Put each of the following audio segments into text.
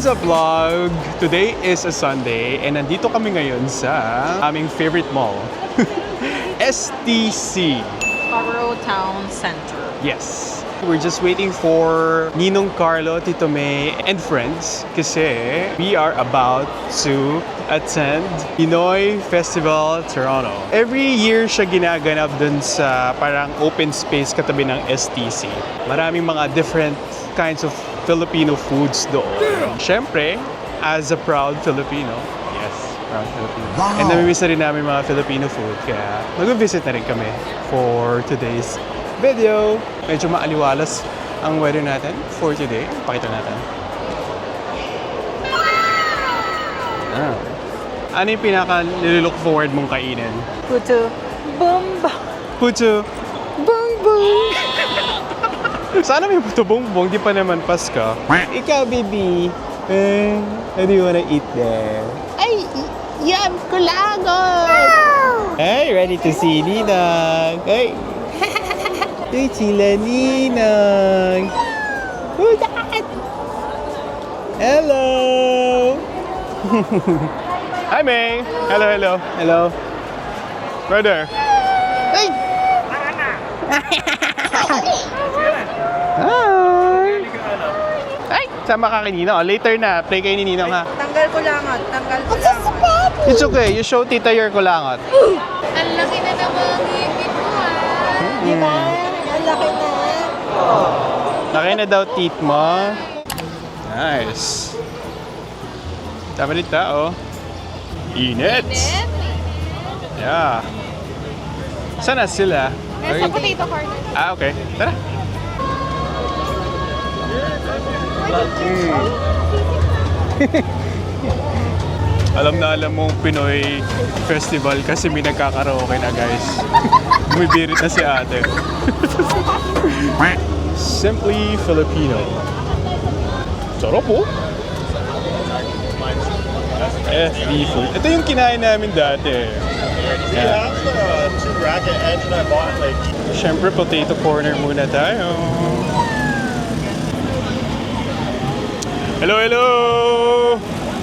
What's up vlog? Today is a Sunday and nandito kami ngayon sa aming favorite mall. STC. Scarborough Town Center. Yes. We're just waiting for Ninong Carlo, Tito May, and friends kasi we are about to attend Pinoy Festival Toronto. Every year siya ginaganap dun sa parang open space katabi ng STC. Maraming mga different kinds of Filipino foods doon. Siyempre, as a proud Filipino, yes, proud Filipino. Wow. And namimiss na rin namin mga Filipino food, kaya mag-visit na rin kami for today's video. Medyo maaliwalas ang weather natin for today. Pakita natin. Ano yung pinaka-nilook forward mong kainin? Puto. Bomba. Puto. Bongbong. Sana may puto bongbong, di pa naman Pasko. Ikaw, baby. How do you wanna eat there? Ay, yum, kulagot! Hey, ready to see Ninang. Hey. Hey, sila Ninang. Who's that? Hello. Hi, May. Hello, hello. Hello. Brother. Hey. Hi! Ay! Sama ka kay Ninong. Later na. Play kayo ni Ninong, ha? Tanggal ko langot. Tanggal ko langot. It's okay. You show Tita your kulangot. Ang laki na naman ang ngipin mo, ha? Di ba? Ang laki na. Laki na daw teeth mo. Nice. Tama din tao. Init! Yeah. Sana sila? Nasa potato corner. Ah, okay. Tara. Alam na alam mong Pinoy Festival kasi may nagkakaraoke na, guys. Bumibirit na si ate. Simply Filipino. Sarap po. FB food. Ito yung kinain namin dati. Yeah. Siyempre, potato corner muna tayo. Hello, hello!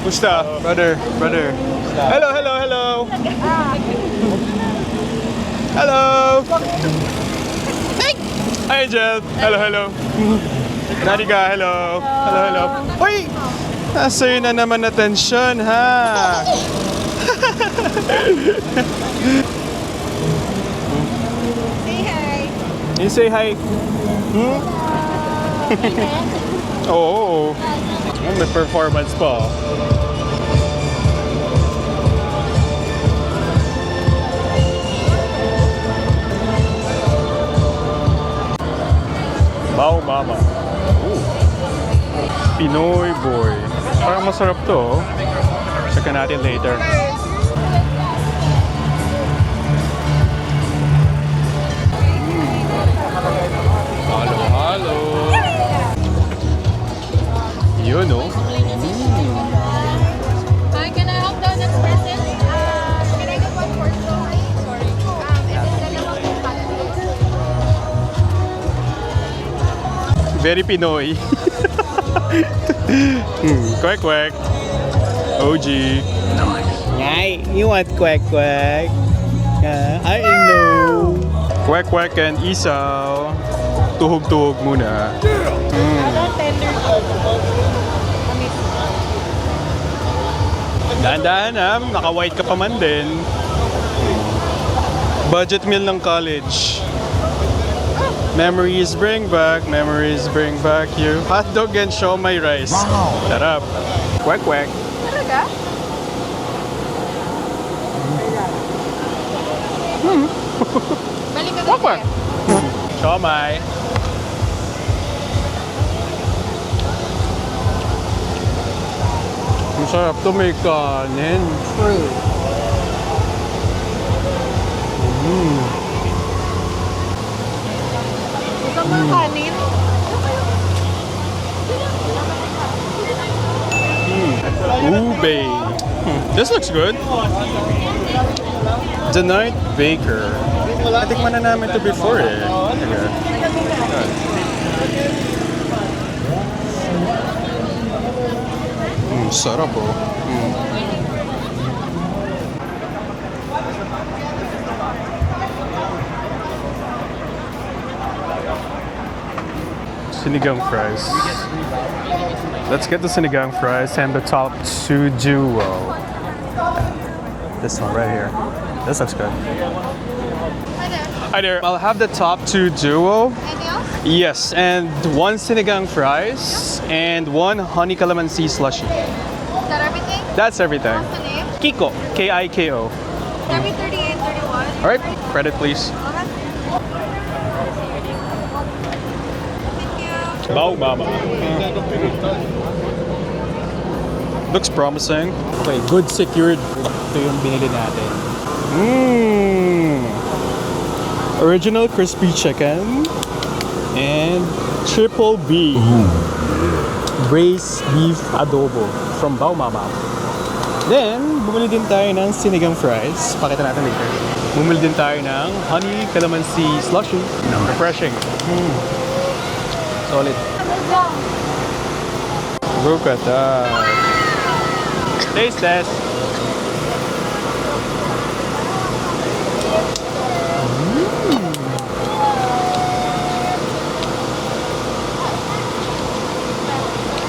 Gusta? Brother. Hello, hello, hello! Hello! Hi, Jed! Hello, hello! Narika, hello! Hello, hello! Uy! Nasa'yo na naman atensyon, ha? Say hi. You say hi. Oo. May performance pa. Wow, mama. Ooh. Pinoy boy. Parang masarap to. Check natin later. Halo. Yun, no? Hi, can I help the next person? Can I get one for sorry? Very Pinoy. Quack. OG. Nice. You want quack? I know. Quack and isaw. Tuhog muna. Dahan-dahan, ha? Naka-white ka pa man din. Budget meal ng college. Memories bring back you. Hotdog and siomai rice. Wow. Sarap. Quack. Talaga? Balik ka Quack. Siomai. Ang sarap to, may kanin. True. Isang mga kanin. Ube. This looks good. The Night Baker. Natikman na namin to before eh. Sarap oh. Sinigang fries. Let's get the sinigang fries and the top two duo. This one right here. This looks good. Hi there. Hi there. I'll have the top two duo. Anything else? Yes, and one sinigang fries and one honey calamansi slushy. Is that everything? That's everything. What's the name? Kiko. K-I-K-O. Every 38, 31. All right, credit please. Okay. Thank you. Bao Mama. Looks promising. Okay, good secured. Ito yung binili natin. Original crispy chicken and triple B braised beef adobo from Bao Mama. Then, bumili din tayo ng sinigang fries. Pakita natin later. Bumili din tayo ng honey calamansi slushy. Refreshing. Solid. Look at that. Taste test.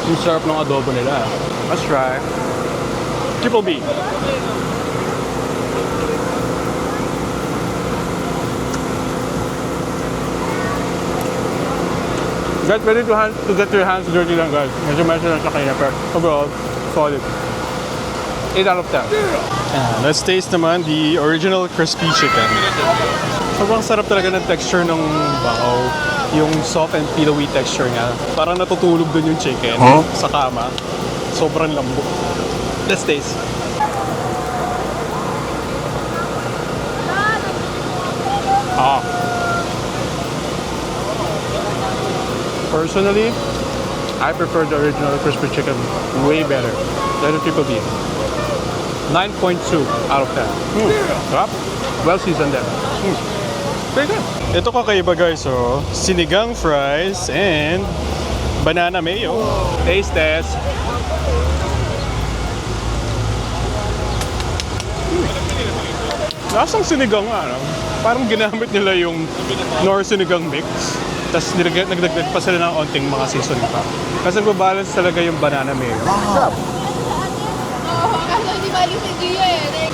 Yung sarap ng adobo nila. Let's try. Triple B. Get ready to get your hands dirty lang, guys. Medyo messy lang siya kanina, pero overall, solid. 8 out of 10. Let's taste naman the original crispy chicken. Sobrang sarap talaga ng texture ng bao. Yung soft and pillowy texture niya. Parang natutulog dun yung chicken sa kama. Sobrang lambot. Let's taste. Personally, I prefer the original crispy chicken way better than the triple B. 9.2 out of 10. Sarap. Well seasoned then. Very good. Ito kakaiba guys, oh. Sinigang fries and banana mayo. Taste test. Lasang sinigang nga, no? Parang ginamit nila yung Nor sinigang mix. Tapos nagdagdag pa sila ng onting mga seasoning pa. Kasi nagbabalance talaga yung banana mayo. Sarap. Oh, kaso hindi balik si Gia eh.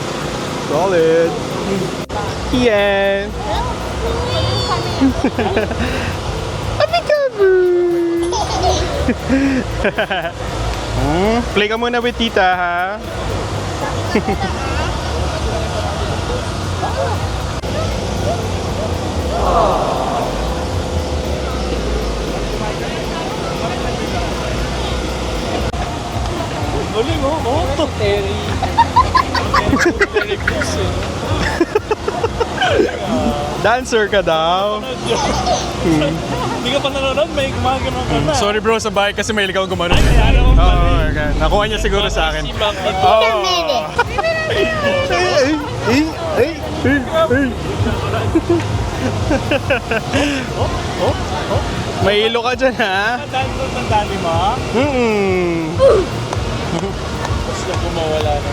Solid. Yan. Play ka muna with tita, ha? Galing oh, oh. Terry. Terry puso. Dancer ka daw. Hindi ka pa nanonood, may gumagano ka na. Sorry bro, sa bahay kasi may ligaw gumano. Ay, ano mo Oo, pala. okay. Nakuha niya siguro sa akin. Si Bang ito. May ilo ka dyan, ha? Ang dami mo? Basta kumawala na.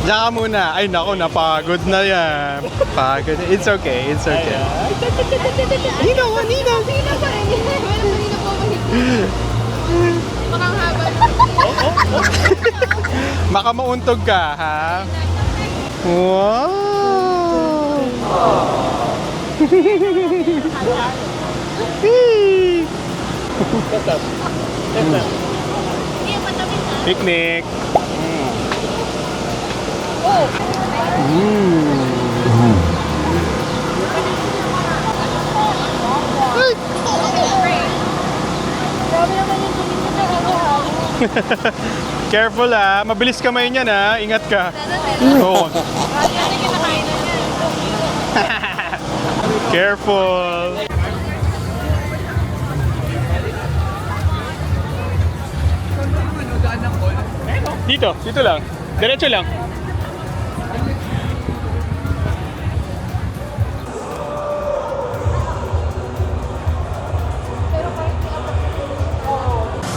Diyan ka muna. Ay nako, napagod na yan. Pagod. It's okay, it's okay. Nino pa rin yan. Kanina po Makang haba. Baka mauntog ka, ha? Wow! Picnic! Grabe naman yung tumingin na Careful ha, mabilis kamay niyan ha, ingat ka. Oo. Careful. Dito lang. Diretso lang.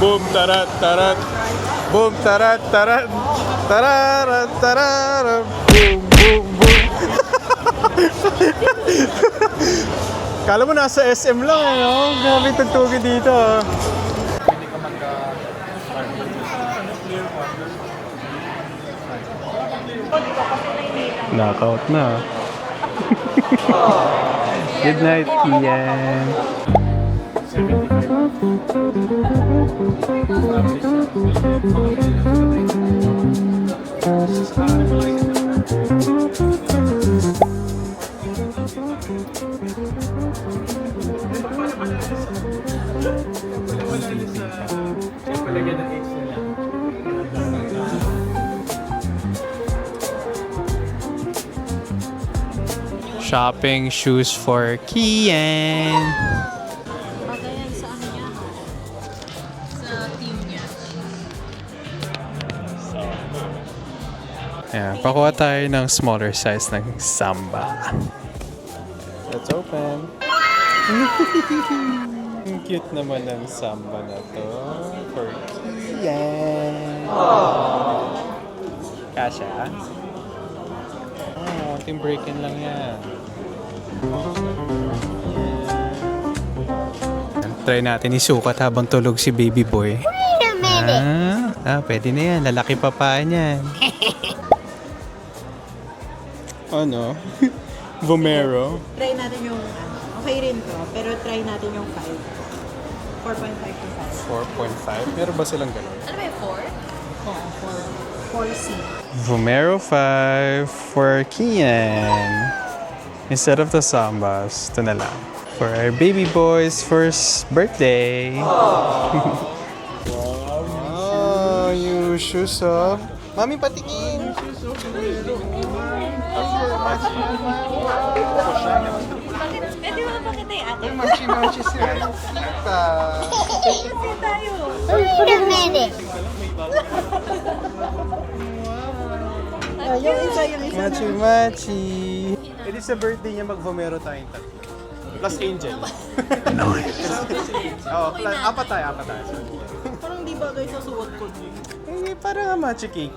Boom, tarat, tarat. Boom, tarat, tarat. Tararat, tararat. Boom, boom, boom. Kala mo nasa SM lang eh, no? Grabe tugtugin dito. Knockout na. Good night, Kian. Shopping shoes for Kian. Pagayan sa ano niya. Sa team niya. Yeah, pakuha tayo ng smaller size ng Samba. Let's open. Ang cute naman ng Samba na to for Kian. Kasha? Oh, ating break-in lang yan. Try natin isukat habang tulog si baby boy. Wait a minute. Pwede na yan. Lalaki pa paa niyan. Ano? Vomero. Try natin yung, okay rin to, pero try natin yung 5. 4.5 to 5. 4.5. Meron ba silang ganun? Ano ba yung 4? Oo, 4C. Vomero 5 for Kian. Instead of the Sambas, ito na lang. For our baby boy's first birthday. Wow, yung shoes oh. Mami, patingin. Pwede mo pakita yung ate? Machi-machi sila. Kasi tayo. Wait a minute. Yung isa na. Machi-machi. It is sa birthday niya, mag-vomero tayong tatlo. Plus Angel. Nice. Oo, apat tayo. Parang di bagay sa suot ko. Eh, parang nga machi cake.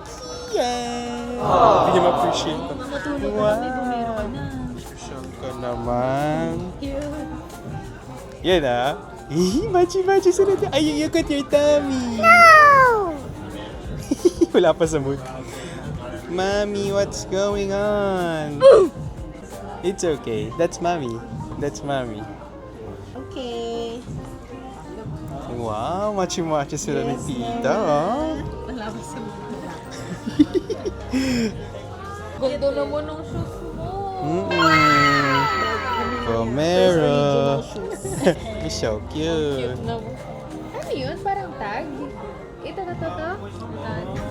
Yay! Hindi niya ma-appreciate. Matulog ka na, may bumero ka na. Social ka naman. Yan ah. Machi-machi sila dyan. Ay, you got your tummy. No! Wala pa sa mood. Mommy, what's going on? It's okay. That's mommy. Okay. Wow, machi-machi sila ni tita. Oh. Wala ba sa mga? Ganda naman ng shoes mo. Vomero. It's so cute. Cute na mo. Ano yun? Parang tag? Ito na to?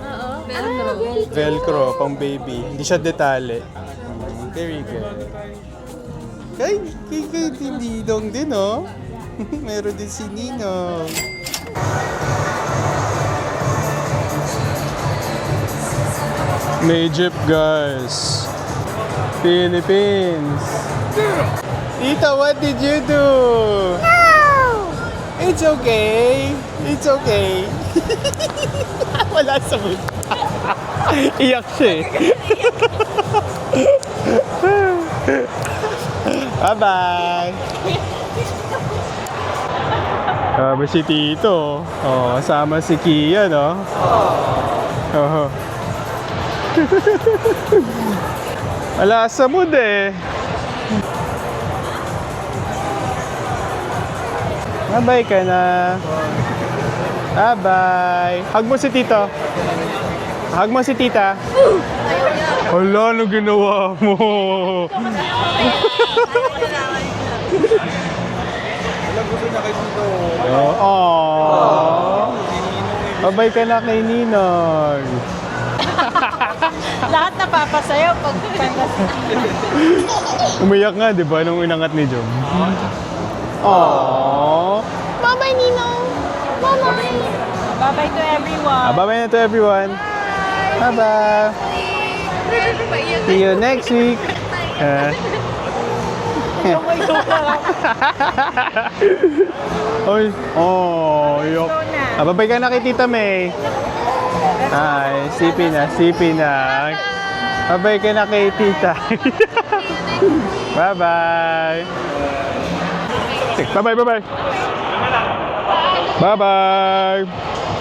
Oo. Velcro. Velcro, pang baby. Hindi siya detale. Very good. Kay Ninong din, oh. Meron din si Ninong. May jeep, guys. Philippines. Tita, what did you do? No! It's okay. Wala sa mood. Iyak siya eh. Bye-bye! Sabi si Tito. Oh, kasama si Kia, no? Oh. Wala sa mood eh. Bye-bye ka na. Bye-bye. Hug mo si Tito. Hug mo si Tita. Hala, ano ginawa mo? Oh. Bye-bye ka na kay Ninong. Lahat napapasayaw pag kanta si Umiyak nga, di ba, nung inangat ni Jom? Aww. Bye-bye, Ninong. Bye-bye. Bye-bye to everyone. Bye-bye na to everyone. Bye-bye. See you next week. Oy, oh, yok. Bye-bye ka na kay Tita May. Ay, sipi na, sipi na. Bye-bye ka na kay tita. Bye-bye. Bye-bye, bye-bye. Bye-bye.